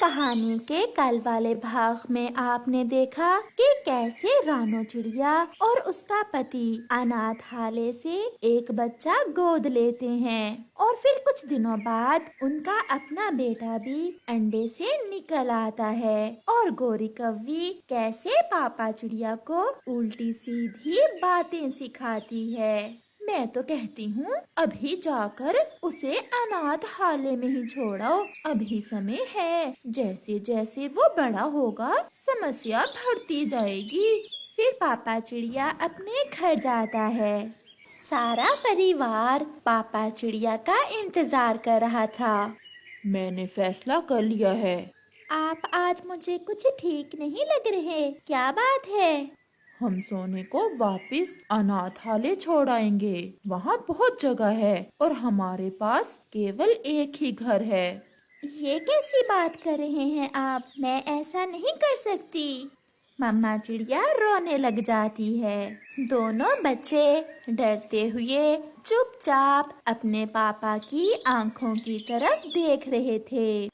कहानी के कल वाले भाग में आपने देखा कि कैसे रानो चिड़िया और उसका पति अनाथालय से एक बच्चा गोद लेते हैं और फिर कुछ दिनों बाद उनका अपना बेटा भी अंडे से निकल आता है और गोरी कव्वी कैसे पापा चिड़िया को उल्टी सीधी बातें सिखाती है। मैं तो कहती हूँ अभी जाकर उसे अनाथालय में ही छोड़ो, अभी समय है। जैसे जैसे वो बड़ा होगा समस्या बढ़ती जाएगी। फिर पापा चिड़िया अपने घर जाता है। सारा परिवार पापा चिड़िया का इंतजार कर रहा था। मैंने फैसला कर लिया है। आप आज मुझे कुछ ठीक नहीं लग रहे, क्या बात है? हम सोने को वापस अनाथालय छोड़ आएंगे। वहाँ बहुत जगह है और हमारे पास केवल एक ही घर है। ये कैसी बात कर रहे हैं आप? मैं ऐसा नहीं कर सकती। मम्मा चिड़िया रोने लग जाती है। दोनों बच्चे डरते हुए चुपचाप अपने पापा की आंखों की तरफ देख रहे थे।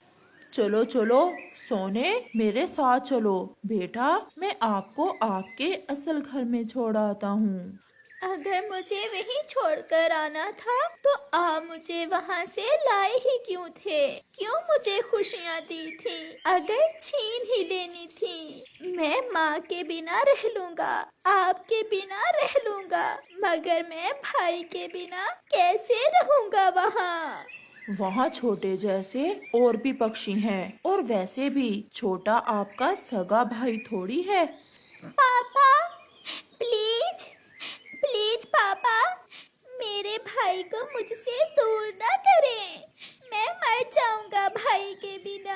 चलो चलो सोने, मेरे साथ चलो। बेटा, मैं आपको आपके असल घर में छोड़ आता हूँ। अगर मुझे वहीं छोड़कर आना था तो आप मुझे वहाँ से लाए ही क्यों थे? क्यों मुझे खुशियाँ दी थी? अगर छीन ही लेनी थी। मैं माँ के बिना रह लूँगा, आपके बिना रह लूँगा, मगर मैं भाई के बिना कैसे रहूँगा वहाँ? वहाँ छोटे जैसे और भी पक्षी हैं और वैसे भी छोटा आपका सगा भाई थोड़ी है। पापा, प्लीज प्लीज पापा, मेरे भाई को मुझसे दूर ना करें। मैं मर जाऊंगा भाई के बिना।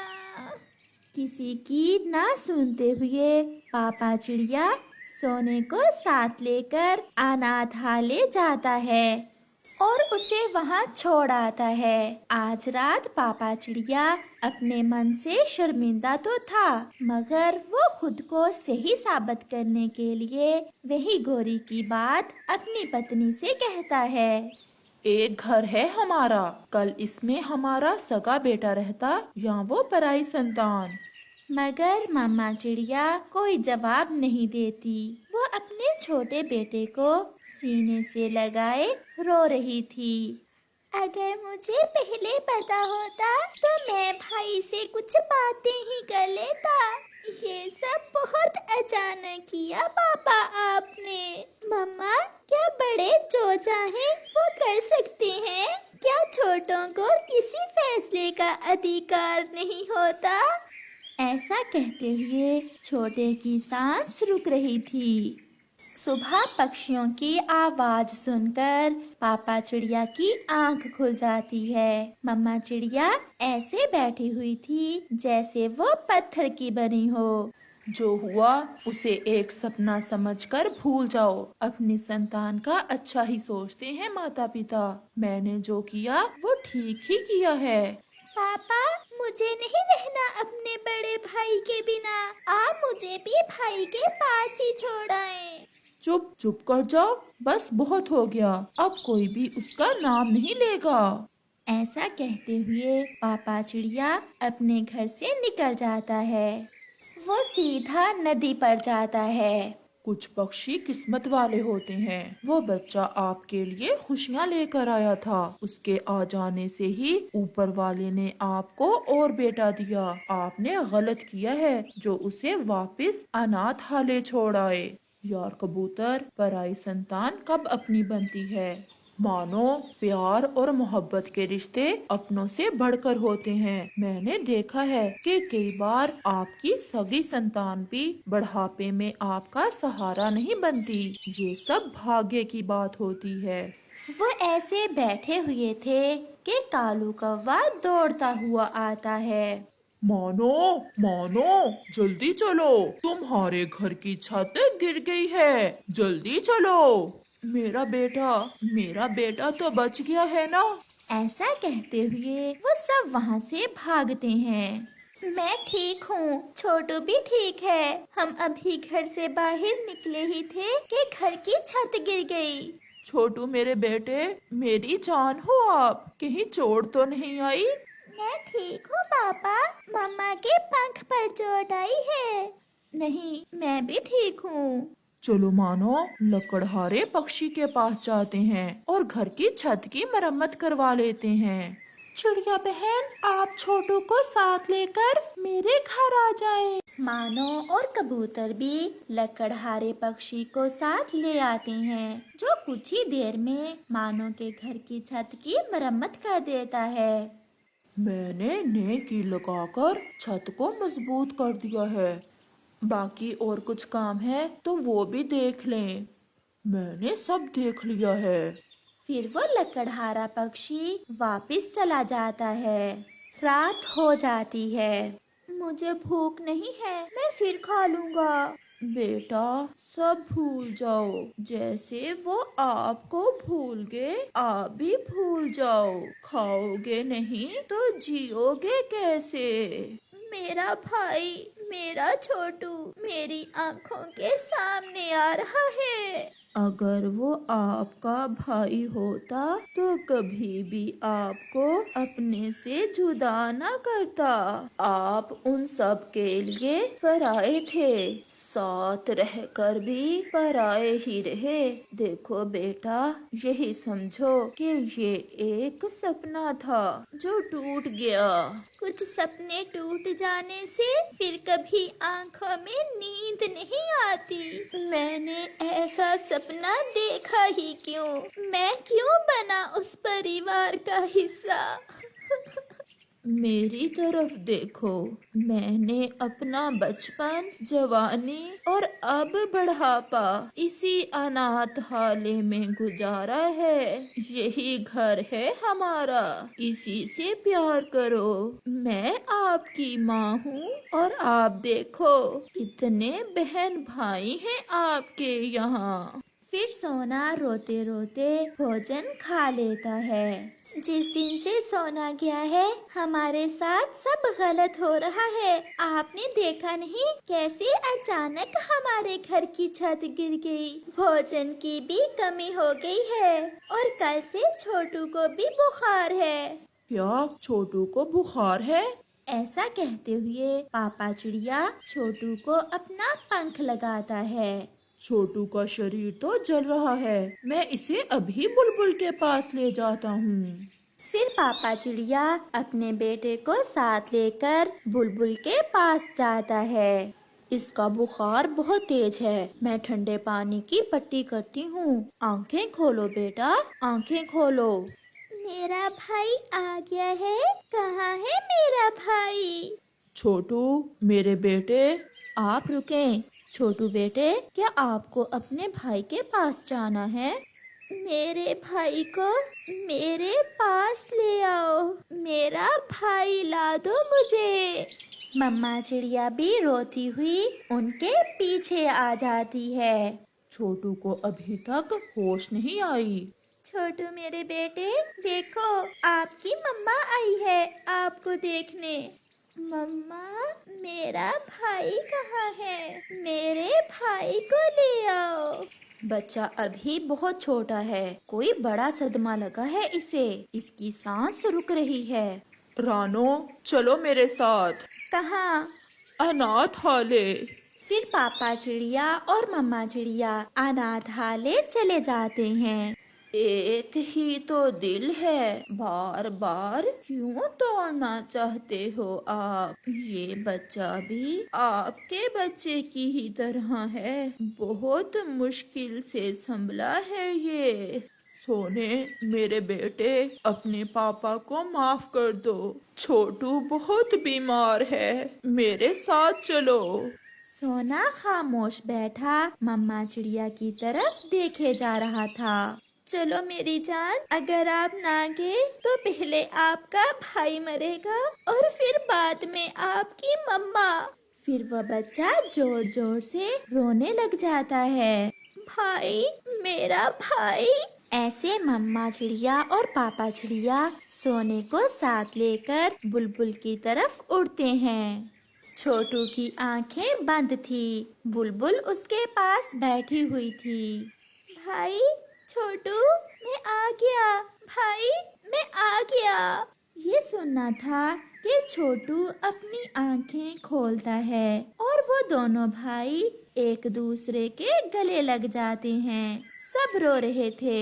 किसी की ना सुनते हुए पापा चिड़िया सोने को साथ लेकर अनाथालय जाता है और उसे वहां छोड़ आता है। आज रात पापा चिड़िया अपने मन से शर्मिंदा तो था, मगर वो खुद को सही साबित करने के लिए वही गोरी की बात अपनी पत्नी से कहता है। एक घर है हमारा, कल इसमें हमारा सगा बेटा रहता या वो पराई संतान। मगर मामा चिड़िया कोई जवाब नहीं देती। वो अपने छोटे बेटे को सीने से लगाए रो रही थी। अगर मुझे पहले पता होता तो मैं भाई से कुछ बातें ही कर लेता। ये सब बहुत अचानक किया पापा आपने। मम्मा, क्या बड़े जो चाहें वो कर सकते हैं? क्या छोटों को किसी फैसले का अधिकार नहीं होता? ऐसा कहते हुए छोटे की सांस रुक रही थी। सुबह पक्षियों की आवाज सुनकर पापा चिड़िया की आंख खुल जाती है। मम्मा चिड़िया ऐसे बैठी हुई थी जैसे वो पत्थर की बनी हो। जो हुआ उसे एक सपना समझकर भूल जाओ। अपनी संतान का अच्छा ही सोचते हैं माता पिता। मैंने जो किया वो ठीक ही किया है। पापा, मुझे नहीं रहना अपने बड़े भाई के बिना। आप मुझे भी भाई के पास ही छोड़ आए। चुप चुप कर जाओ, बस बहुत हो गया। अब कोई भी उसका नाम नहीं लेगा। ऐसा कहते हुए पापा चिड़िया अपने घर से निकल जाता है। वो सीधा नदी पर जाता है। कुछ पक्षी किस्मत वाले होते हैं। वो बच्चा आपके लिए खुशियाँ लेकर आया था। उसके आ जाने से ही ऊपर वाले ने आपको और बेटा दिया। आपने गलत किया है जो उसे वापस अनाथालय छोड़ आए। यार कबूतर, पराई संतान कब अपनी बनती है। मानो प्यार और मोहब्बत के रिश्ते अपनों से बढ़कर होते हैं। मैंने देखा है कि कई बार आपकी सगी संतान भी बढ़ापे में आपका सहारा नहीं बनती। ये सब भाग्य की बात होती है। वो ऐसे बैठे हुए थे कि कालू कौवा दौड़ता हुआ आता है। मानो मानो, जल्दी चलो, तुम्हारे घर की छत गिर गई है। जल्दी चलो। मेरा बेटा तो बच गया है ना। ऐसा कहते हुए वो सब वहाँ से भागते हैं। मैं ठीक हूँ, छोटू भी ठीक है। हम अभी घर से बाहर निकले ही थे कि घर की छत गिर गई। छोटू मेरे बेटे, मेरी जान हो आप, कहीं चोट तो नहीं आई? मैं ठीक हूँ पापा, मम्मा के पंख पर चोट आई है। नहीं, मैं भी ठीक हूँ। चलो मानो, लकड़हारे पक्षी के पास जाते हैं और घर की छत की मरम्मत करवा लेते हैं। चिड़िया बहन, आप छोटू को साथ लेकर मेरे घर आ जाएं। मानो और कबूतर भी लकड़हारे पक्षी को साथ ले आते हैं, जो कुछ ही देर में मानो के घर की छत की मरम्मत कर देता है। मैंने नए कील लगाकर छत को मजबूत कर दिया है। बाकी और कुछ काम है तो वो भी देख लें। मैंने सब देख लिया है। फिर वो लकड़हारा पक्षी वापस चला जाता है। रात हो जाती है। मुझे भूख नहीं है, मैं फिर खा लूंगा। बेटा, सब भूल जाओ। जैसे वो आपको भूल गए, आप भी भूल जाओ। खाओगे नहीं तो जियोगे कैसे? मेरा भाई, मेरा छोटू मेरी आंखों के सामने आ रहा है। अगर वो आपका भाई होता तो कभी भी आपको अपने से जुदा न करता। आप उन सब के लिए पराए थे, साथ रहकर भी पराए ही रहे। देखो बेटा, यही समझो कि ये एक सपना था जो टूट गया। कुछ सपने टूट जाने से फिर कभी आंखों में नींद नहीं आती। मैंने ऐसा सपना देखा ही क्यों? मैं क्यों बना उस परिवार का हिस्सा? मेरी तरफ देखो, मैंने अपना बचपन, जवानी और अब बढ़ापा इसी अनाथालय में गुजारा है। यही घर है हमारा, इसी से प्यार करो। मैं आपकी माँ हूँ और आप देखो कितने बहन भाई हैं आपके यहाँ। फिर सोना रोते रोते भोजन खा लेता है। जिस दिन से सोना गया है, हमारे साथ सब गलत हो रहा है। आपने देखा नहीं कैसे अचानक हमारे घर की छत गिर गई। भोजन की भी कमी हो गई है और कल से छोटू को भी बुखार है। क्या छोटू को बुखार है? ऐसा कहते हुए पापा चिड़िया छोटू को अपना पंख लगाता है। छोटू का शरीर तो जल रहा है। मैं इसे अभी बुलबुल के पास ले जाता हूँ। फिर पापा चिड़िया अपने बेटे को साथ लेकर बुलबुल के पास जाता है। इसका बुखार बहुत तेज है। मैं ठंडे पानी की पट्टी करती हूँ। आंखें खोलो बेटा, आंखें खोलो। मेरा भाई आ गया है। कहाँ है मेरा भाई? छोटू, मेरे बेटे, आप रुकें। छोटू बेटे, क्या आपको अपने भाई के पास जाना है? मेरे भाई को मेरे पास ले आओ। मेरा भाई ला दो मुझे। मम्मा चिड़िया भी रोती हुई उनके पीछे आ जाती है। छोटू को अभी तक होश नहीं आई। छोटू मेरे बेटे, देखो आपकी मम्मा आई है आपको देखने। मम्मा, मेरा भाई कहाँ है? मेरे भाई को ले आओ। बच्चा अभी बहुत छोटा है, कोई बड़ा सदमा लगा है इसे। इसकी सांस रुक रही है। रानो, चलो मेरे साथ। कहाँ? अनाथालय। फिर पापा चिड़िया और मम्मा चिड़िया अनाथालय चले जाते हैं। एक ही तो दिल है, बार बार क्यों तोड़ना चाहते हो आप? ये बच्चा भी आपके बच्चे की ही तरह है। बहुत मुश्किल से संभला है ये। सोने, मेरे बेटे, अपने पापा को माफ कर दो। छोटू बहुत बीमार है, मेरे साथ चलो। सोना खामोश बैठा मम्मा चिड़िया की तरफ देखे जा रहा था। चलो मेरी जान, अगर आप ना गए तो पहले आपका भाई मरेगा और फिर बाद में आपकी मम्मा। फिर वह बच्चा जोर जोर से रोने लग जाता है। भाई, मेरा भाई। ऐसे मम्मा चिड़िया और पापा चिड़िया सोने को साथ लेकर बुलबुल की तरफ उड़ते हैं। छोटू की आंखें बंद थी। बुलबुल उसके पास बैठी हुई थी। भाई छोटू, मैं आ गया। भाई, मैं आ गया। ये सुनना था कि छोटू अपनी आंखें खोलता है और वो दोनों भाई एक दूसरे के गले लग जाते हैं। सब रो रहे थे।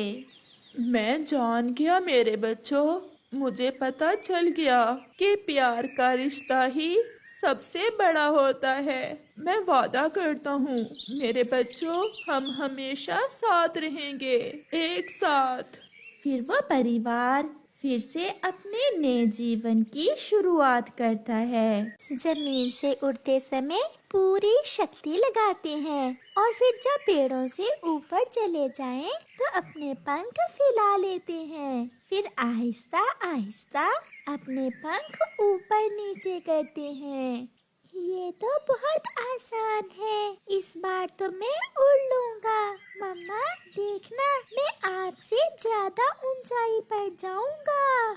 मैं जान गया मेरे बच्चों, मुझे पता चल गया कि प्यार का रिश्ता ही सबसे बड़ा होता है। मैं वादा करता हूँ मेरे बच्चों, हम हमेशा साथ रहेंगे, एक साथ। फिर वो परिवार फिर से अपने नए जीवन की शुरुआत करता है। जमीन से उड़ते समय पूरी शक्ति लगाते हैं और फिर जब पेड़ों से ऊपर चले जाएं तो अपने पंख फैला लेते हैं। फिर आहिस्ता आहिस्ता अपने पंख ऊपर नीचे करते हैं। ये तो बहुत आसान है, इस बार तो मैं उड़ लूंगा। मम्मा देखना, मैं आपसे ज्यादा ऊंचाई पर जाऊंगा।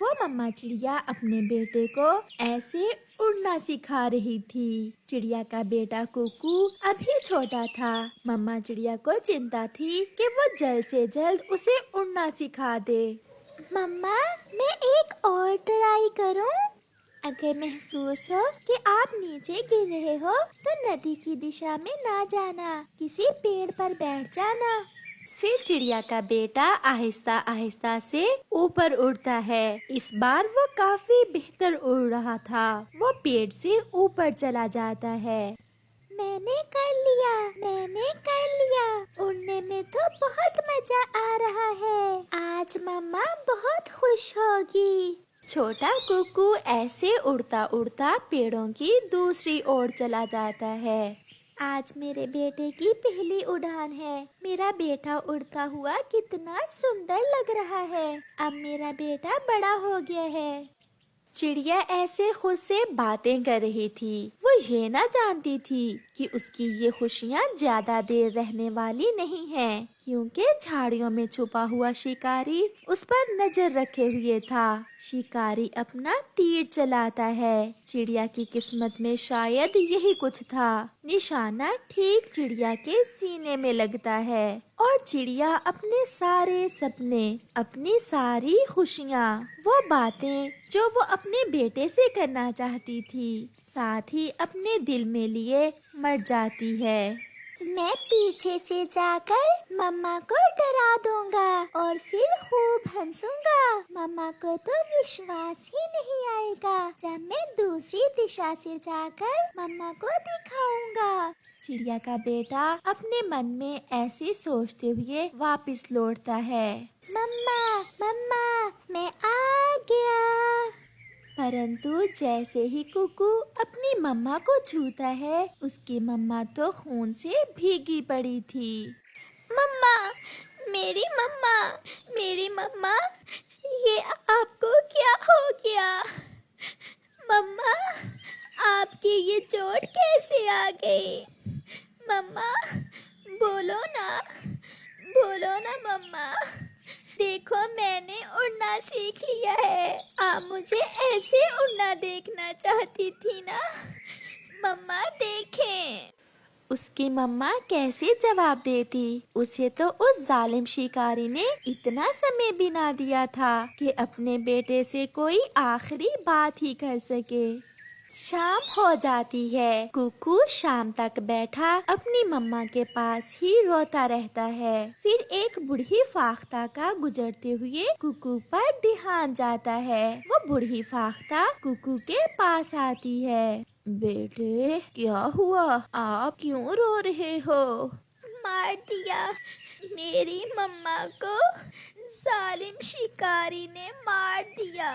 वो मम्मा चिड़िया अपने बेटे को ऐसे उड़ना सिखा रही थी। चिड़िया का बेटा कुकू अभी छोटा था। मम्मा चिड़िया को चिंता थी कि वो जल्द से जल्द उसे उड़ना सिखा दे। मम्मा मैं एक और ट्राई करूं? अगर महसूस हो कि आप नीचे गिर रहे हो तो नदी की दिशा में ना जाना, किसी पेड़ पर बैठ जाना। फिर चिड़िया का बेटा आहिस्ता आहिस्ता से ऊपर उड़ता है। इस बार वो काफी बेहतर उड़ रहा था। वो पेड़ से ऊपर चला जाता है। मैंने कर लिया, मैंने कर लिया। उड़ने में तो बहुत मजा आ रहा है। आज मम्मा बहुत खुश होगी। छोटा कुकू ऐसे उड़ता उड़ता पेड़ों की दूसरी ओर चला जाता है। आज मेरे बेटे की पहली उड़ान है। मेरा बेटा उड़ता हुआ कितना सुंदर लग रहा है। अब मेरा बेटा बड़ा हो गया है। चिड़िया ऐसे खुद से बातें कर रही थी। वो ये ना जानती थी कि उसकी ये खुशियाँ ज्यादा देर रहने वाली नहीं हैं, क्योंकि झाड़ियों में छुपा हुआ शिकारी उस पर नजर रखे हुए था। शिकारी अपना तीर चलाता है। चिड़िया की किस्मत में शायद यही कुछ था। निशाना ठीक चिड़िया के सीने में लगता है और चिड़िया अपने सारे सपने, अपनी सारी खुशियाँ, वो बातें जो वो अपने बेटे से करना चाहती थी, साथ ही अपने दिल में लिए मर जाती है। मैं पीछे से जाकर मम्मा को डरा दूंगा और फिर खूब हंसूंगा। मम्मा को तो विश्वास ही नहीं आएगा जब मैं दूसरी दिशा से जाकर मम्मा को दिखाऊंगा। चिड़िया का बेटा अपने मन में ऐसे सोचते हुए वापस लौटता है। मम्मा मम्मा मैं आ गया। परंतु जैसे ही कुकू अपनी मम्मा को छूता है, उसकी मम्मा तो खून से भीगी पड़ी थी। मम्मा, मेरी मम्मा, मेरी मम्मा, ये आपको क्या हो गया? मम्मा, आपकी ये चोट कैसे आ गई? मम्मा, बोलो ना मम्मा। देखो मैंने उड़ना सीख लिया है। आप मुझे ऐसे उड़ना देखना चाहती थी ना? मम्मा देखें। उसकी मम्मा कैसे जवाब देती? उसे तो उस जालिम शिकारी ने इतना समय बिना दिया था कि अपने बेटे से कोई आखिरी बात ही कर सके। शाम हो जाती है। कुकू शाम तक बैठा अपनी मम्मा के पास ही रोता रहता है। फिर एक बूढ़ी फाख्ता का गुजरते हुए कुकू पर ध्यान जाता है। वो बूढ़ी फाख्ता कुकू के पास आती है। बेटे क्या हुआ? आप क्यों रो रहे हो? मार दिया, मेरी मम्मा को जालिम शिकारी ने मार दिया।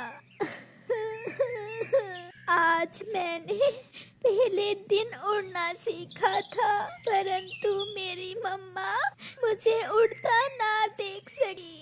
आज मैंने पहले दिन उड़ना सीखा था, परंतु मेरी मम्मा मुझे उड़ता ना देख सकी।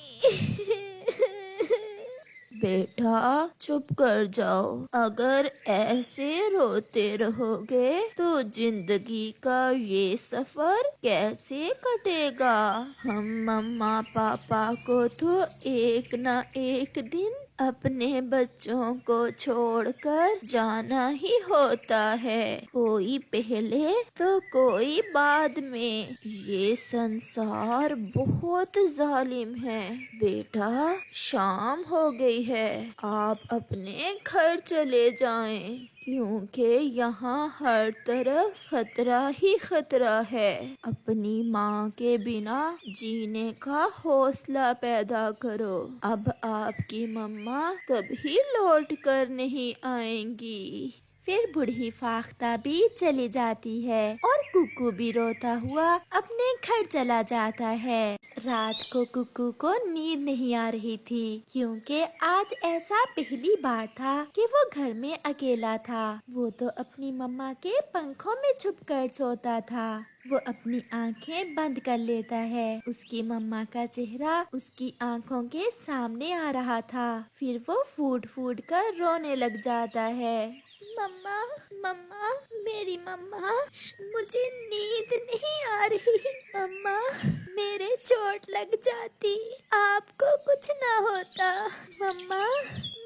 बेटा चुप कर जाओ। अगर ऐसे रोते रहोगे तो जिंदगी का ये सफर कैसे कटेगा? हम मम्मा पापा को तो एक ना एक दिन अपने बच्चों को छोड़कर जाना ही होता है, कोई पहले तो कोई बाद में। ये संसार बहुत जालिम है। बेटा, शाम हो गई है, आप अपने घर चले जाएं, क्योंकि यहाँ हर तरफ खतरा ही खतरा है। अपनी माँ के बिना जीने का हौसला पैदा करो। अब आपकी मम्मा कभी लौट कर नहीं आएंगी। फिर बूढ़ी फाख्ता भी चली जाती है और कुकू भी रोता हुआ अपने घर चला जाता है। रात को कुकू को नींद नहीं आ रही थी, क्योंकि आज ऐसा पहली बार था कि वो घर में अकेला था। वो तो अपनी मम्मा के पंखों में छुपकर सोता था। वो अपनी आंखें बंद कर लेता है। उसकी मम्मा का चेहरा उसकी आंखों के सामने आ रहा था। फिर वो फूट फूट कर रोने लग जाता है। मम्मा, मम्मा, मेरी मम्मा, मुझे नींद नहीं आ रही। मम्मा, मेरे चोट लग जाती, आपको कुछ ना होता। मम्मा,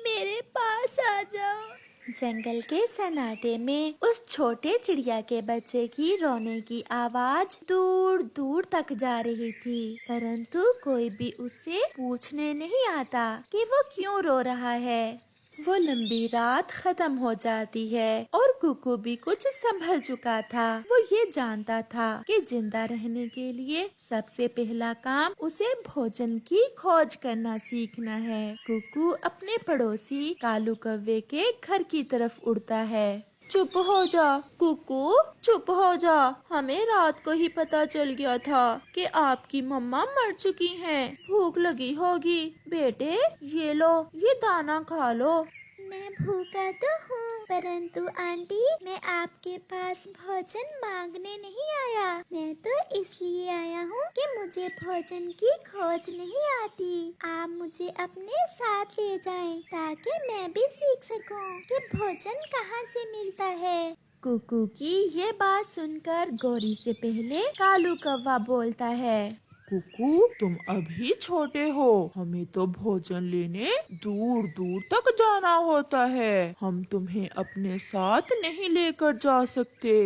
मेरे पास आ जाओ। जंगल के सन्नाटे में उस छोटे चिड़िया के बच्चे की रोने की आवाज दूर दूर तक जा रही थी, परंतु कोई भी उससे पूछने नहीं आता कि वो क्यों रो रहा है। वो लंबी रात खत्म हो जाती है और कुकू भी कुछ संभल चुका था। वो ये जानता था कि जिंदा रहने के लिए सबसे पहला काम उसे भोजन की खोज करना सीखना है। कुकू अपने पड़ोसी कालू कौवे के घर की तरफ उड़ता है। चुप हो जा कुकू, चुप हो जा। हमें रात को ही पता चल गया था कि आपकी मम्मा मर चुकी हैं। भूख लगी होगी। बेटे, ये लो, ये दाना खा लो। मैं भूखा तो हूँ, परंतु आंटी, मैं आपके पास भोजन मांगने नहीं आया। मैं तो इसलिए आया हूँ कि मुझे भोजन की खोज नहीं आती। आप मुझे अपने साथ ले जाएं, ताकि मैं भी सीख सकूं कि भोजन कहाँ से मिलता है। कुकू की ये बात सुनकर गोरी से पहले कालू कौवा बोलता है। कुकू, तुम अभी छोटे हो, हमें तो भोजन लेने दूर दूर तक जाना होता है। हम तुम्हें अपने साथ नहीं लेकर जा सकते।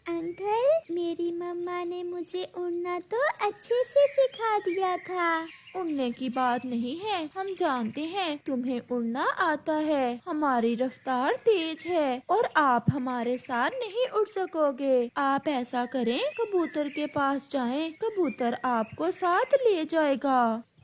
अंकल, मेरी मम्मा ने मुझे उड़ना तो अच्छे से सिखा दिया था। उड़ने की बात नहीं है, हम जानते हैं तुम्हें उड़ना आता है। हमारी रफ्तार तेज है और आप हमारे साथ नहीं उड़ सकोगे। आप ऐसा करें, कबूतर के पास जाएं, कबूतर आपको साथ ले जाएगा।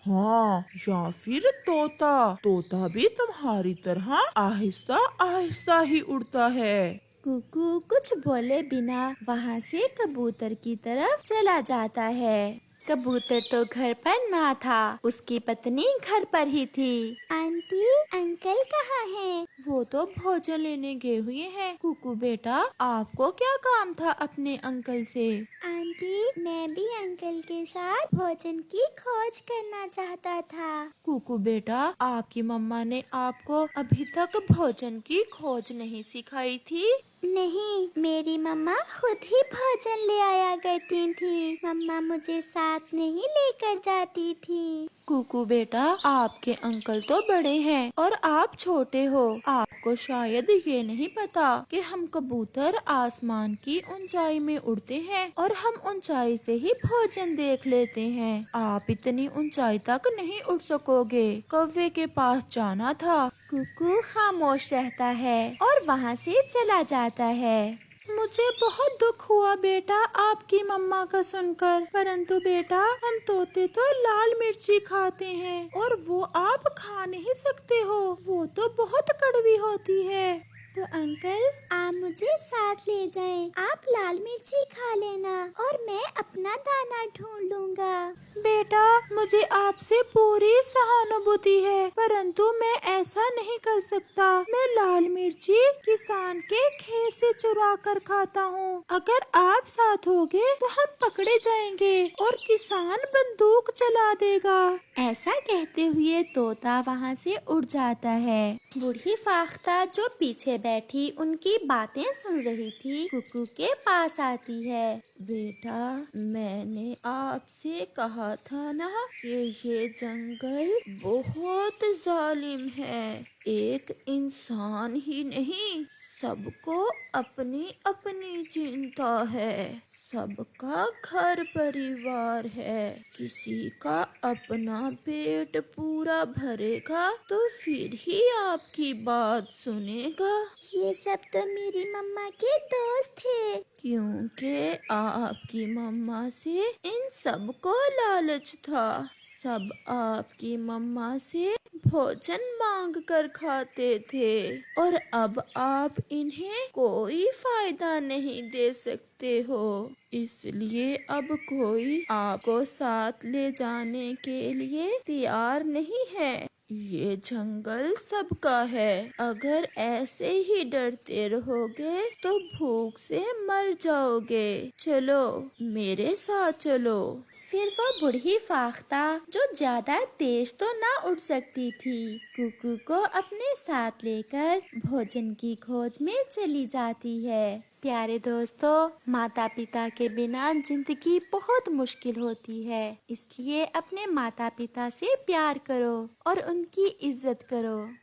हाँ, या फिर तोता। तोता भी तुम्हारी तरह आहिस्ता आहिस्ता ही उड़ता है। कुकू कुछ बोले बिना वहाँ से कबूतर की तरफ चला जाता है। कबूतर तो घर पर ना था, उसकी पत्नी घर पर ही थी। आंटी, अंकल कहाँ हैं? वो तो भोजन लेने गए हुए हैं। कुकू बेटा, आपको क्या काम था अपने अंकल से? आंटी, मैं भी अंकल के साथ भोजन की खोज करना चाहता था। कुकू बेटा, आपकी मम्मा ने आपको अभी तक भोजन की खोज नहीं सिखाई थी? नहीं, मेरी मम्मा खुद ही भोजन ले आया करती थी। मम्मा मुझे साथ नहीं लेकर जाती थी। कुकू बेटा, आपके अंकल तो बड़े हैं और आप छोटे हो। आपको शायद ये नहीं पता कि हम कबूतर आसमान की ऊंचाई में उड़ते हैं और हम ऊंचाई से ही भोजन देख लेते हैं। आप इतनी ऊंचाई तक नहीं उड़ सकोगे। कौवे के पास जाना था। कुकू खामोश रहता है और वहाँ से चला जाता है। मुझे बहुत दुख हुआ बेटा आपकी मम्मा का सुनकर, परंतु बेटा, हम तोते तो लाल मिर्ची खाते हैं और वो आप खा नहीं सकते हो। वो तो बहुत कड़वी होती है। तो अंकल, आप मुझे साथ ले जाएं। आप लाल मिर्ची खा लेना और मैं अपना दाना ढूंढ लूँगा। बेटा, मुझे आपसे पूरी सहानुभूति है, परंतु मैं ऐसा नहीं कर सकता। मैं लाल मिर्ची किसान के खेत से चुरा कर खाता हूँ। अगर आप साथ होगे तो हम पकड़े जाएंगे और किसान बंदूक चला देगा। ऐसा कहते हुए तोता वहाँ से उड़ जाता है। बूढ़ी फाख्ता जो पीछे बैठी उनकी बातें सुन रही थी, कुकू के पास आती है। बेटा, मैंने आपसे कहा था ना कि ये जंगल बहुत जालिम है। एक इंसान ही नहीं, सबको अपनी अपनी चिंता है। सबका घर परिवार है। किसी का अपना पेट पूरा भरेगा तो फिर ही आपकी बात सुनेगा। ये सब तो मेरी मम्मा के दोस्त थे। क्योंकि आपकी मम्मा से इन सब को लालच था। सब आपकी मम्मा से भोजन मांग कर खाते थे और अब आप इन्हें कोई फायदा नहीं दे सकते हो। इसलिए अब कोई आपको साथ ले जाने के लिए तैयार नहीं है। ये जंगल सबका है। अगर ऐसे ही डरते रहोगे तो भूख से मर जाओगे। चलो, मेरे साथ चलो। फिर वो बूढ़ी फाख्ता, जो ज्यादा तेज तो ना उड़ सकती थी, कुकू को अपने साथ लेकर भोजन की खोज में चली जाती है। प्यारे दोस्तों, माता पिता के बिना जिंदगी बहुत मुश्किल होती है। इसलिए अपने माता पिता से प्यार करो और उनकी इज्जत करो।